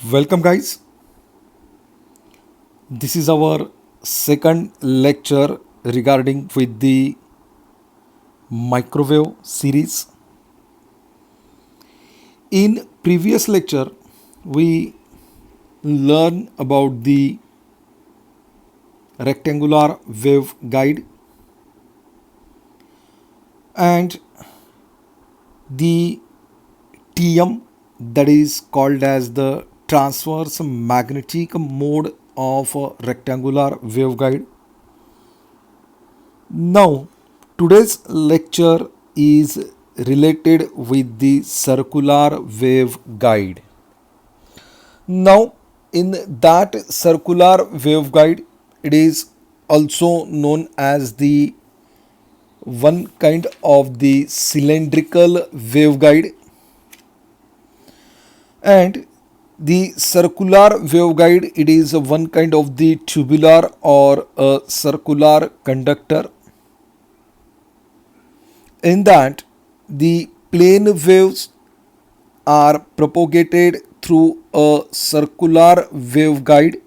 Welcome, guys. This is our second lecture regarding with the microwave series. In previous lecture, we learn about the rectangular wave guide and the TM, that is called as the transverse magnetic mode of a rectangular waveguide. Now, today's lecture is related with the circular waveguide. Now, in that circular waveguide, it is also known as the one kind of the cylindrical waveguide, and the circular waveguide, it is one kind of the tubular or a circular conductor. In that, the plane waves are propagated through a circular waveguide.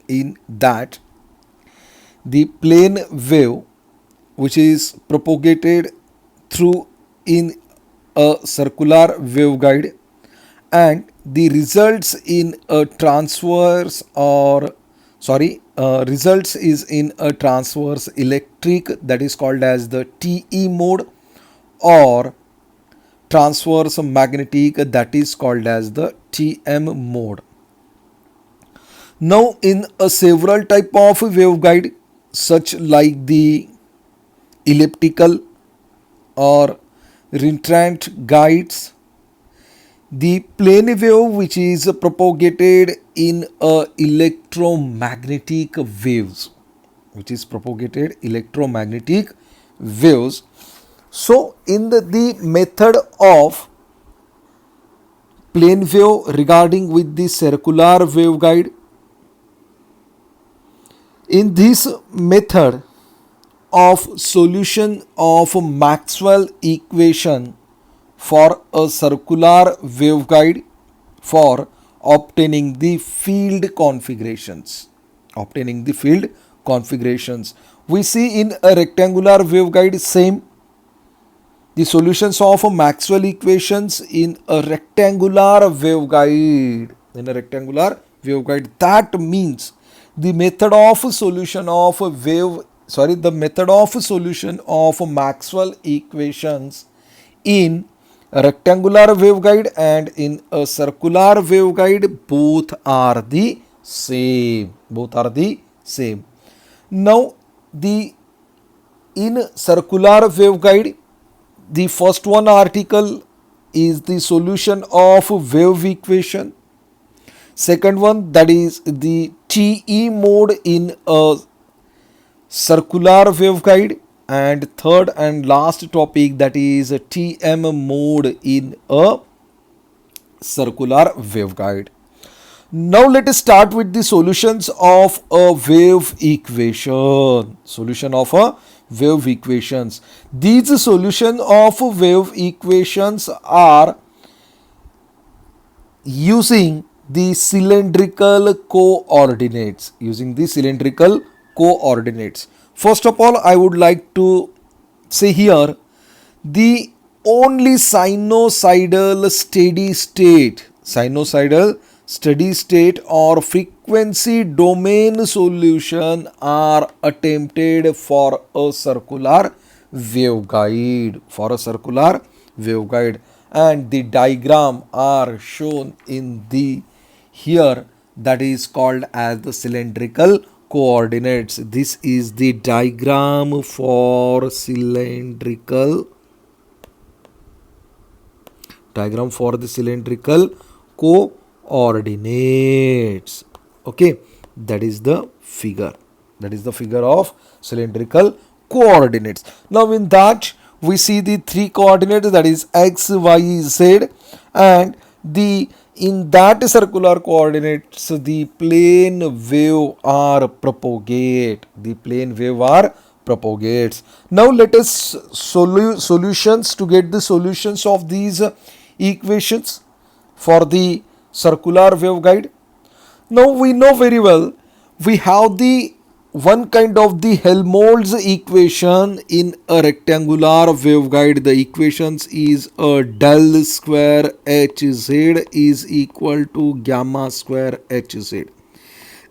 In that, the plane wave which is propagated through in a circular waveguide, and the results in a transverse or results is in a transverse electric, that is called as the TE mode, or transverse magnetic, that is called as the TM mode. Now, in a several type of waveguide, such like the elliptical or reentrant guides, the plane wave which is propagated in a electromagnetic waves, So, in the method of plane wave regarding with the circular waveguide, in this method of solution of Maxwell equation for a circular waveguide for obtaining the field configurations. We see in a rectangular waveguide same the solutions of Maxwell equations in a rectangular waveguide. That means the method of solution of Maxwell equations in a rectangular waveguide and in a circular waveguide, both are the same. Now, the in circular waveguide, the first one article is the solution of wave equation. Second one, that is the TE mode in a circular waveguide, and third and last topic, that is a TM mode in a circular waveguide. Now let us start with the solutions of a wave equation. These solution of wave equations are using the cylindrical coordinates. First of all, I would like to say here the only sinusoidal steady state or frequency domain solution are attempted for a circular waveguide, and the diagram are shown in the here, that is called as the cylindrical coordinates. This is the diagram for cylindrical coordinates. Okay, that is the figure of cylindrical coordinates. Now, in that, we see the three coordinates, that is x, y, z, and the in that circular coordinates, the plane wave are propagates. Now let us solutions to get the solutions of these equations for the circular waveguide. Now we know very well we have the one kind of the Helmholtz equation in a rectangular waveguide. The equations is a del square Hz is equal to gamma square Hz.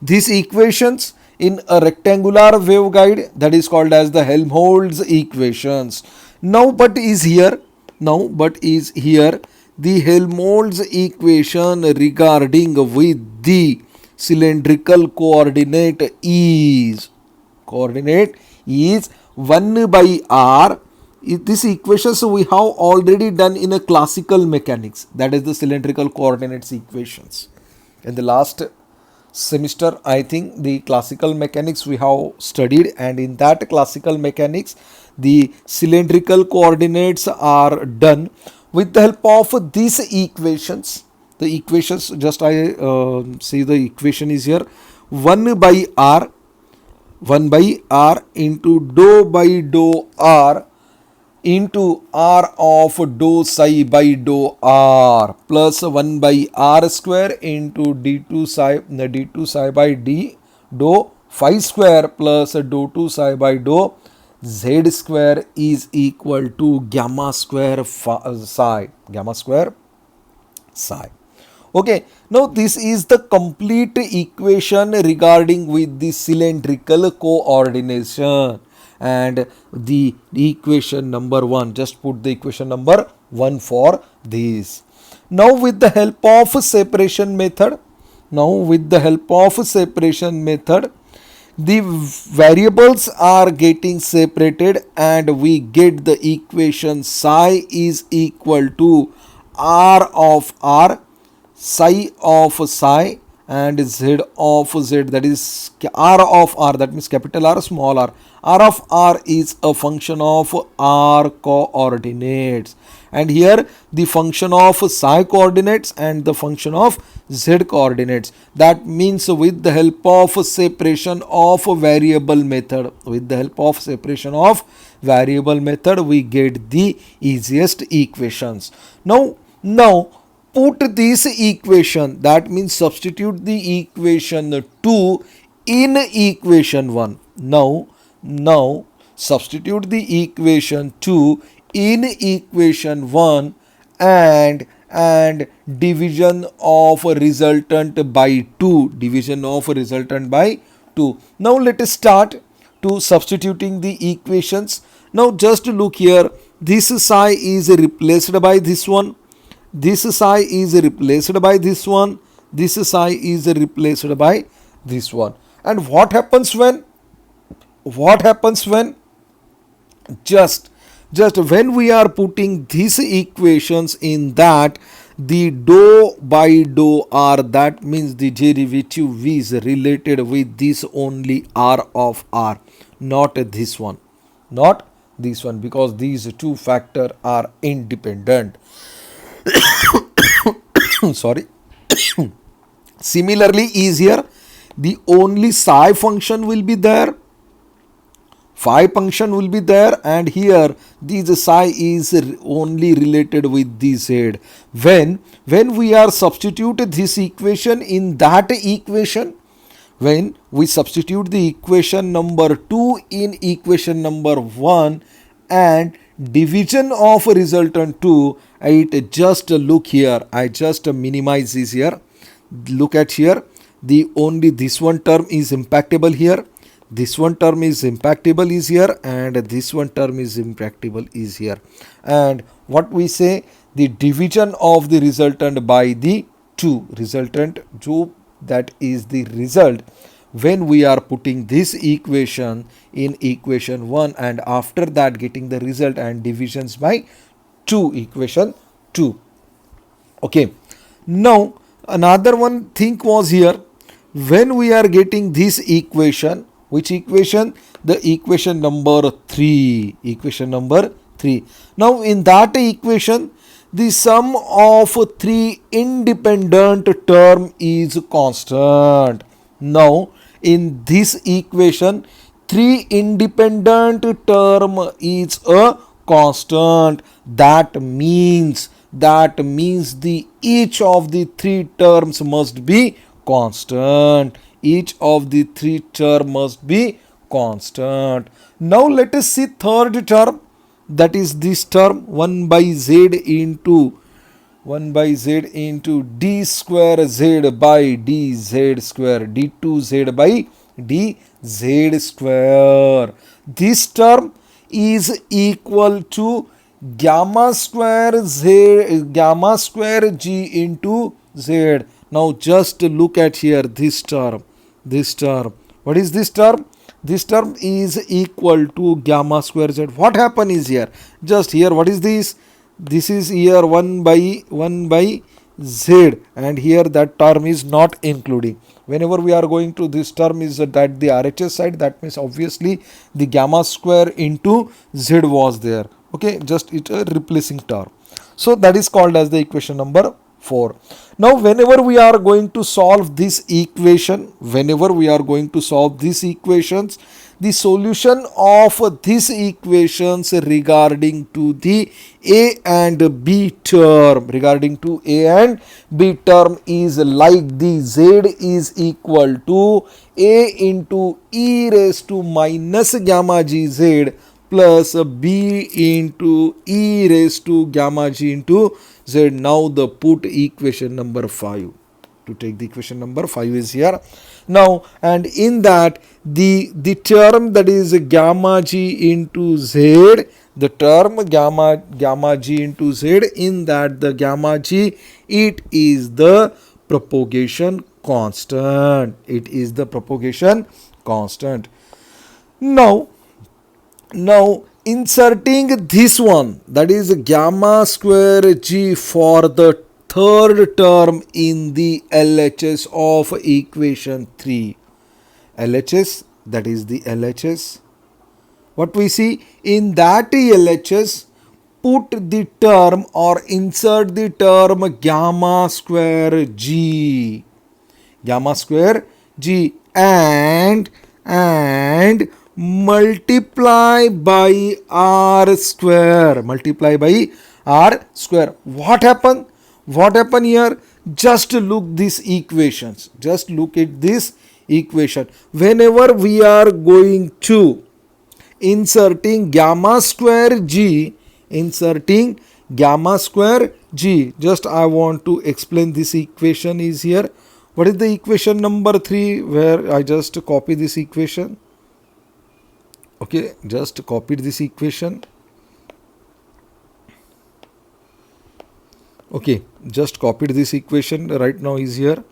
These equations in a rectangular waveguide, that is called as the Helmholtz equations. Now but is here the Helmholtz equation regarding with the cylindrical coordinate is 1 by r. This equations we have already done in a classical mechanics, that is the cylindrical coordinates equations. In the last semester, I think the classical mechanics we have studied, and in that classical mechanics the cylindrical coordinates are done with the help of these equations. The equations, just I see the equation is here, 1 by r into dou by dou r into r of dou psi by dou r plus 1 by r square into d2 psi by d dou phi square plus dou 2 psi by dou z square is equal to gamma square psi. Okay, now this is the complete equation regarding with the cylindrical coordination, and the equation number 1, just put the equation number 1 for this. Now with the help of separation method, the variables are getting separated and we get the equation psi is equal to r of r, psi of psi, and z of z, that is r of r, that means capital R, small r. R of r is a function of r coordinates, and here the function of psi coordinates and the function of z coordinates. That means with the help of separation of variable method, we get the easiest equations. Now put this equation, that means substitute the equation 2 in equation 1. Now substitute the equation 2 in equation 1 and division of resultant by 2. Now let us start to substituting the equations. Now just look here, this psi is replaced by this one, this psi is replaced by this one, this psi is replaced by this one. And what happens when just when we are putting these equations in that, the dou by dou r, that means the derivative is related with this only r of r, not this one, because these two factors are independent. Sorry. Similarly is here, the only psi function will be there, phi function will be there, and here this psi is only related with the z. When we are substitute this equation in that equation, when we substitute the equation number 2 in equation number 1 and division of resultant 2, it just look here, I just minimize this here, look at here, the only this one term is impactable here, this one term is impactable is here, and this one term is impactable is here. And what we say, the division of the resultant by the 2, that is the result when we are putting this equation in equation 1 and after that getting the result and divisions by 2, equation 2. Okay, now another one thing was here, when we are getting this equation, which equation? The equation number 3. Now in that equation, the sum of 3 independent term is constant. Now in this equation, 3 independent term is a constant. That means that means the each of the three terms must be constant. Each of the three term must be constant. Now let us see third term, that is this term 1 by z into 1 by z into d square z by dz square, d2z by dz square. This term is equal to gamma square g into z. Now just look at here this term. What is this term? This term is equal to gamma square z. What happen is here? Just here, what is this? This is here 1 by z, and here that term is not including. Whenever we are going to this term is at the RHS side, that means obviously the gamma square into z was there. Okay, just it a replacing term. So that is called as the equation number 4. Now whenever we are going to solve this equation, the solution of these equations regarding to the a and b term, is like the z is equal to a into e raised to minus gamma gz plus b into e raised to gamma g into z. Now the put equation number 5. To take the equation number 5 is here. Now, and in that the term that is gamma g into z, the term gamma g into z, in that the gamma g, it is the propagation constant. Now inserting this one, that is gamma square g for the third term in the LHS of equation 3. LHS, that is the LHS. What we see in that LHS, put the term or insert the term gamma square g and multiply by r square. What happened here? Just look these equations. Whenever we are going to inserting gamma square g, just I want to explain this equation is here. What is the equation number 3, where I just copy this equation? Okay, just copied this equation. Okay, just copied this equation right now is here.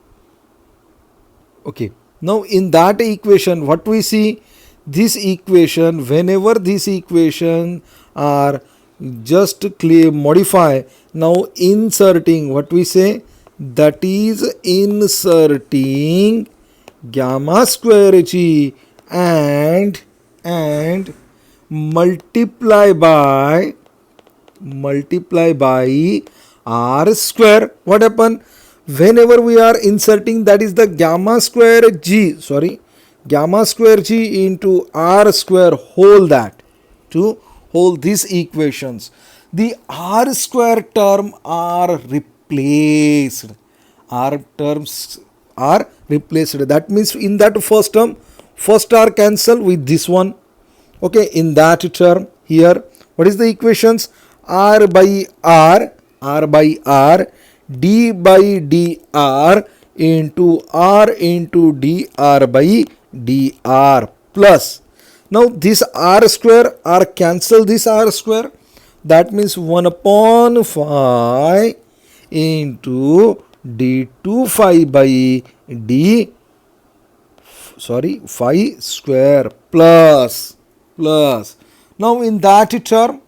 Okay, now in that equation, what we see, this equation, whenever this equation are just modify, now inserting, what we say, that is inserting gamma square g and multiply by r square. What happen? Whenever we are inserting, that is the gamma square g into r square, hold these equations, the r square term are replaced. That means in that first term, first r cancel with this one. Okay, in that term here, what is the equations? R by r, d by dr into r into dr by dr plus. Now this r square, r cancel this r square. That means 1 upon 5 into d2 phi by phi square plus. Now in that term,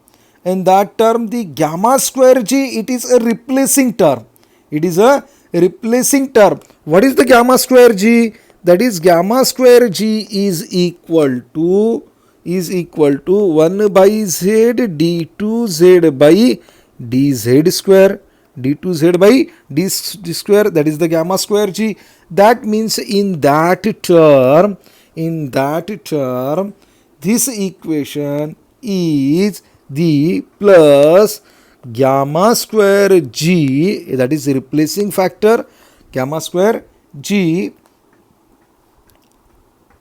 the gamma square g, it is a replacing term. What is the gamma square g? That is gamma square g is equal to 1 by z d2z by dz square. d2z by d square, that is the gamma square g. That means in that term, this equation is the plus gamma square g, that is replacing factor, gamma square g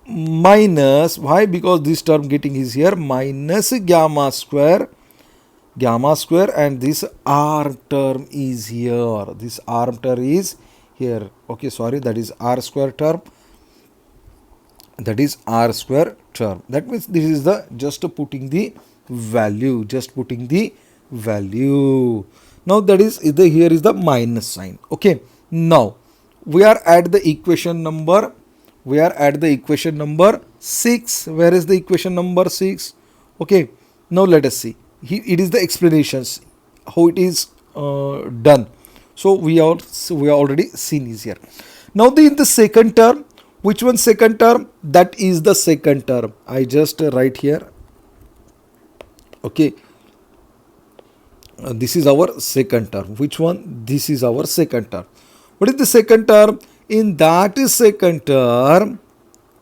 minus, why? Because this term getting is here, minus gamma square, and this r term is here, this r term is here. Okay, sorry, that is r square term, that is r square term. That means this is the just putting the value, now that is the, here is the minus sign. Okay, now we are at the equation number 6. Where is the equation number 6? Okay, now let us see. It is the explanations how it is done. So we are already seen is here. Now in the second term, which one second term? That is the second term. I just write here. Okay, this is our second term. Which one? This is our second term. What is the second term? In that second term,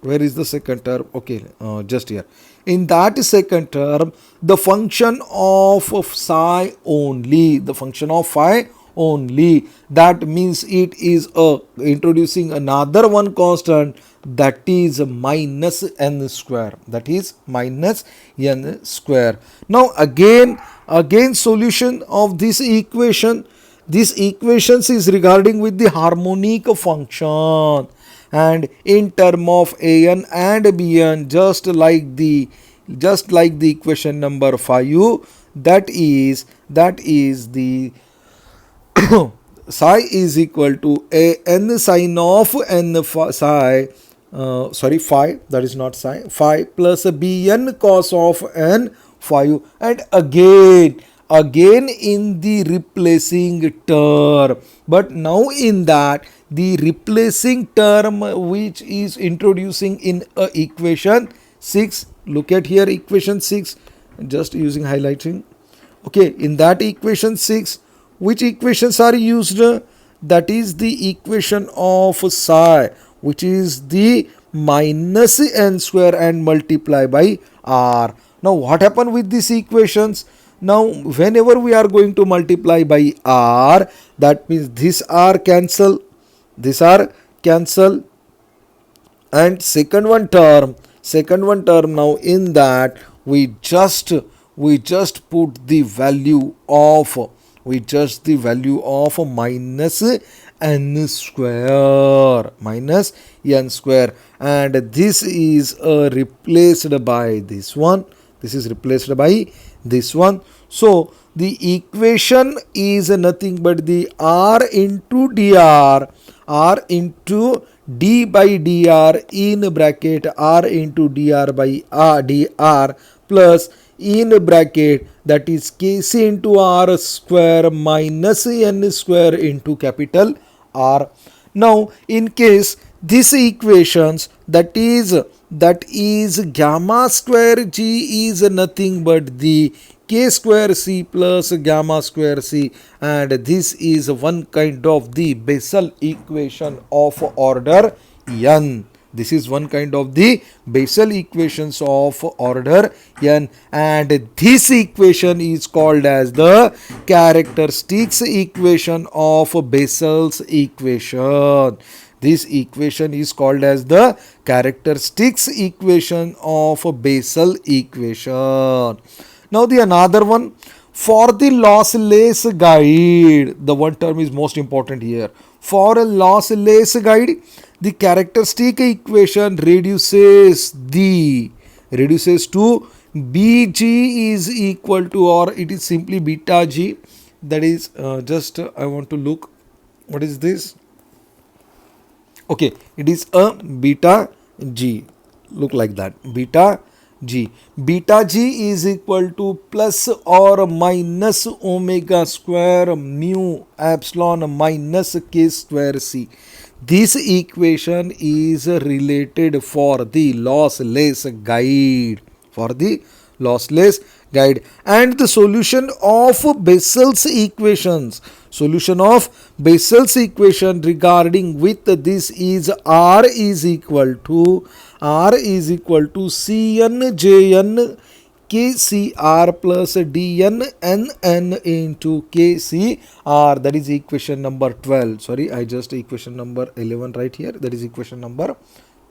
where is the second term? Okay, just here. In that second term, the function of psi only, that means it is introducing another one constant, that is minus n square, Now again solution of this equation. This equations is regarding with the harmonic function, and in term of an and bn, just like the equation number 5, that is the psi is equal to a n sine of n psi, phi, that is not psi, phi plus bn cos of n phi, and again in the replacing term, but now in that the replacing term which is introducing in equation 6. Look at here, equation 6, just using highlighting. Okay, in that equation 6, which equations are used? That is the equation of psi, which is the minus n square and multiply by r. Now what happened with these equations? Now whenever we are going to multiply by r, that means this r cancel, and second one term, now in that we just put the value of minus n square, and this is replaced by this one, so the equation is nothing but the r into dr, d by dr in bracket r into dr by dr plus in bracket, that is kc into r square minus n square into capital R. Now in case these equations, that is gamma square g is nothing but the k square c plus gamma square c, and this is one kind of the Bessel equation of order n. This is one kind of the Bessel equations of order n, and this equation is called as the characteristics equation of Bessel's equation. This equation is called as the characteristics equation of Bessel equation. Now the another one, for the lossless guide, the one term is most important here. For a lossless guide, the characteristic equation reduces to bg is equal to, or it is simply beta g, that is just I want to look, what is this? Okay, it is a beta g, look like that, beta g is equal to plus or minus omega square mu epsilon minus k square c. This equation is related for the lossless guide, and the solution of Bessel's equation regarding with this is r is equal to cn jn KCR plus DNNN into KCR. That is equation number 12. Sorry, I just equation number 11 right here. That is equation number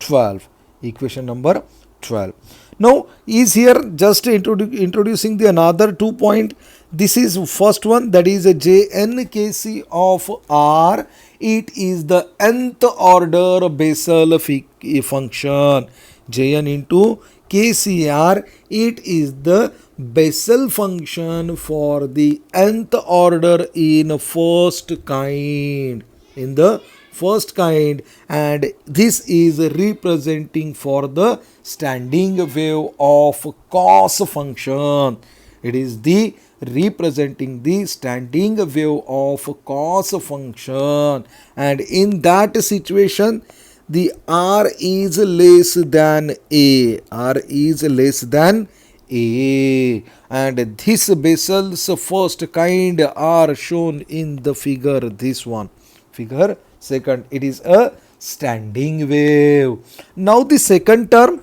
12. Equation number 12. Now is here just introducing the another 2 point. This is first one, that is a JNKC of R. It is the nth order Bessel function. Jn into KCR, it is the Bessel function for the nth order in first kind. In the first kind, and this is representing for the standing wave of cos function. It is the representing the standing wave of cos function, and in that situation the R is less than A. R is less than A, and this Bessel's first kind are shown in the figure, this one, figure second. It is a standing wave. Now the second term,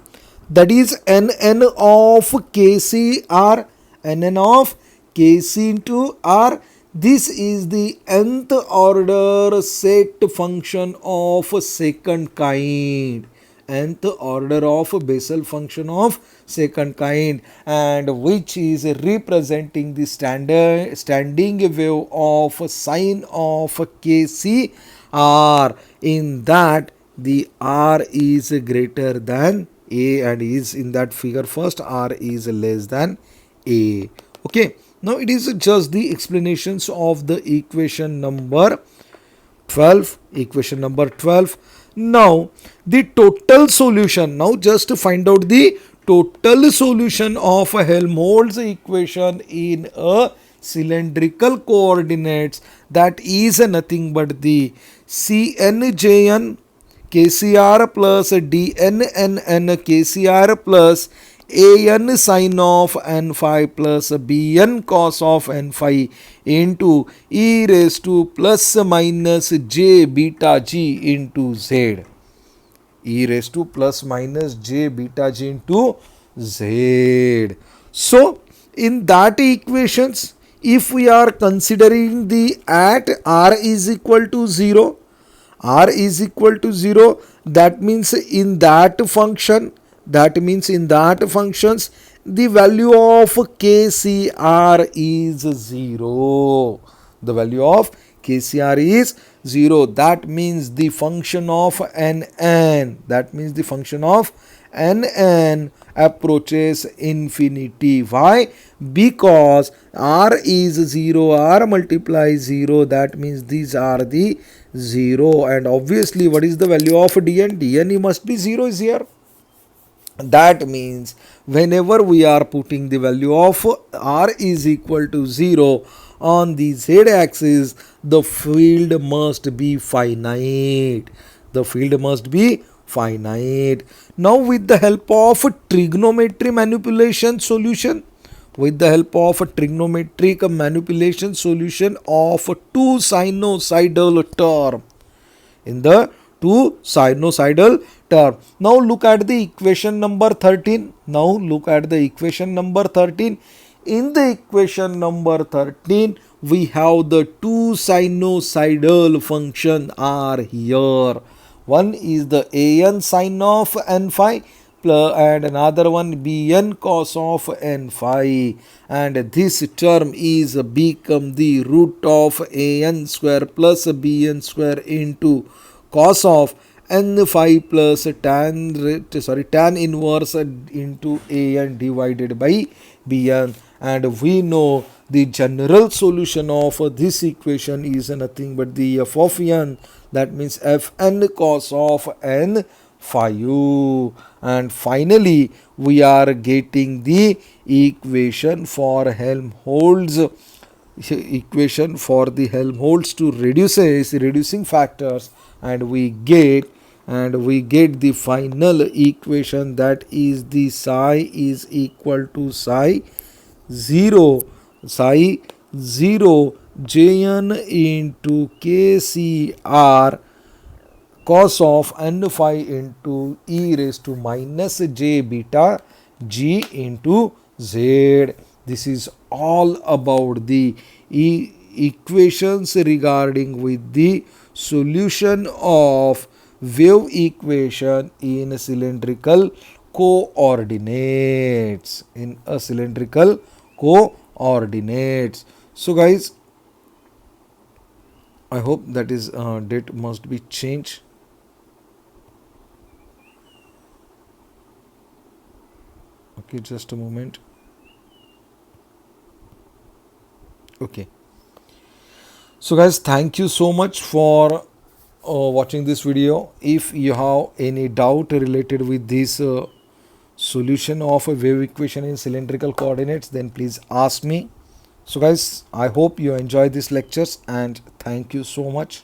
that is Nn of KCR, Nn of Kc into R. This is the nth order set function of second kind. Nth order of Bessel function of second kind, and which is representing the standing wave of sine of Kc R. In that the R is greater than A, and is in that figure first R is less than A. Okay. Now it is just the explanations of the equation number 12. Equation number 12. Now the total solution. Now just to find out the total solution of a Helmholtz equation in a cylindrical coordinates, that is nothing but the CnJn KCR plus DNNN KCR plus an sine of n phi plus bn cos of n phi into e raised to plus minus j beta g into z. E raised to plus minus j beta g into z. So in that equations, if we are considering the at r is equal to 0, r is equal to 0, that means in that function, the value of KCR is 0. The value of KCR is 0. That means the function of Nn, approaches infinity. Why? Because R is 0, R multiplies 0, that means these are the 0, and obviously what is the value of Dn? Dn must be 0 is here. That means whenever we are putting the value of R is equal to 0 on the z axis, the field must be finite. The field must be finite. Now with the help of trigonometry manipulation solution, of two sinusoidal term, in the two sinusoidal term. Now look at the equation number 13. In the equation number 13, we have the two sinusoidal function are here. One is the an sine of n phi and another one bn cos of n phi, and this term is become the root of an square plus bn square into cos of n phi plus tan inverse into an divided by bn, and we know the general solution of this equation is nothing but the f of n, that means fn cos of n phi u, and finally we are getting the equation for Helmholtz to reducing factors, and we get the final equation, that is the psi is equal to psi 0 Jn into KCR cos of n phi into e raised to minus j beta g into Z. This is all about the equations regarding with the solution of wave equation in cylindrical coordinates. In a cylindrical coordinates. So guys, I hope that is date must be changed. Okay, just a moment. Okay. So guys, thank you so much for watching this video. If you have any doubt related with this solution of a wave equation in cylindrical coordinates, then please ask me. So guys, I hope you enjoy these lectures and thank you so much.